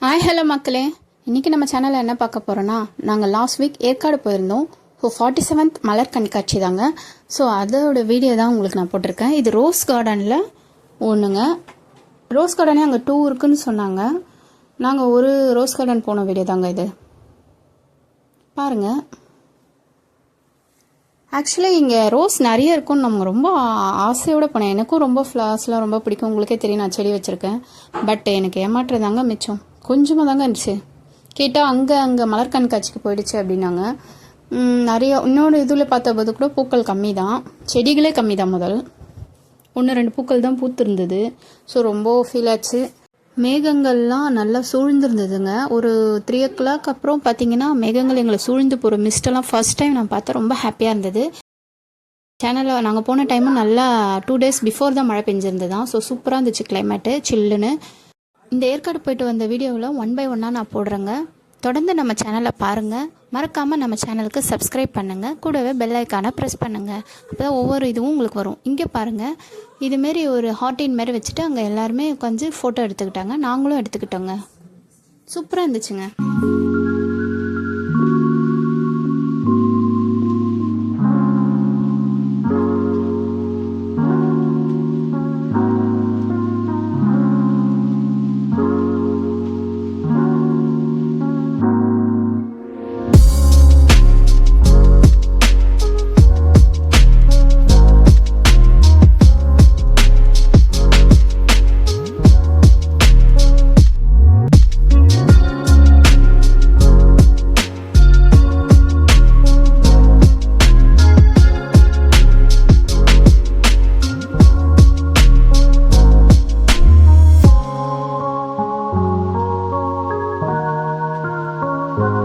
Hi hello மக்களே, இன்றைக்கி நம்ம சேனலில் என்ன பார்க்க போகிறோன்னா, நாங்கள் லாஸ்ட் வீக் ஏற்காடு போயிருந்தோம். 47th மலர் கண்காட்சி தாங்க. ஸோ அதோட வீடியோ தான் உங்களுக்கு நான் போட்டிருக்கேன். இது ரோஸ் கார்டனில் ஒன்றுங்க. ரோஸ் கார்டனே அங்கே 2 இருக்குன்னு சொன்னாங்க. நாங்கள் ஒரு ரோஸ் கார்டன் போன வீடியோ தாங்க இது. பாருங்கள், ஆக்சுவலி இங்கே ரோஸ் நிறைய இருக்கும்னு நம்ம ரொம்ப ஆசையோடு போனேன். எனக்கும் ரொம்ப ஃப்ளவர்ஸ்லாம் ரொம்ப பிடிக்கும். உங்களுக்கே தெரியும், நான் செடி வச்சுருக்கேன். பட் எனக்கு ஏமாற்றுறதாங்க மிச்சம். கொஞ்சமாக தாங்க இருந்துச்சு. கேட்டால் அங்கே மலர் கண்காட்சிக்கு போயிடுச்சு அப்படின்னாங்க. நிறைய இன்னொரு இதில் பார்த்தபோது கூட பூக்கள் கம்மி தான், செடிகளே கம்மி தான். முதல் 1-2 பூக்கள் தான் பூத்துருந்தது. ஸோ ரொம்ப ஃபீல் ஆச்சு. மேகங்கள்லாம் நல்லா சூழ்ந்துருந்ததுங்க. ஒரு 3 o'clock அப்புறம் பார்த்தீங்கன்னா மேகங்கள் எங்களை சூழ்ந்து போகிற மிஸ்டெல்லாம் ஃபர்ஸ்ட் டைம் நான் பார்த்தா ரொம்ப ஹாப்பியாக இருந்தது. சேனலில் நாங்கள் போன டைமும் நல்லா 2 days பிஃபோர் தான் மழை பெஞ்சிருந்தது தான். ஸோ சூப்பராக இருந்துச்சு கிளைமேட்டு, சில்லுன்னு. இந்த ஏற்காடு போயிட்டு வந்த வீடியோவில் 1 by 1 நான் போடுறேங்க. தொடர்ந்து நம்ம சேனலை பாருங்கள். மறக்காமல் நம்ம சேனலுக்கு சப்ஸ்கிரைப் பண்ணுங்கள். கூடவே பெல் ஐக்கானை ப்ரெஸ் பண்ணுங்கள். அப்போ தான் ஒவ்வொரு இதுவும் உங்களுக்கு வரும். இங்கே பாருங்கள், இதுமாரி ஒரு ஹாட்டின் மாரி வச்சுட்டு அங்கே எல்லாருமே உட்காந்து ஃபோட்டோ எடுத்துக்கிட்டாங்க. நாங்களும் எடுத்துக்கிட்டோங்க. சூப்பராக இருந்துச்சுங்க.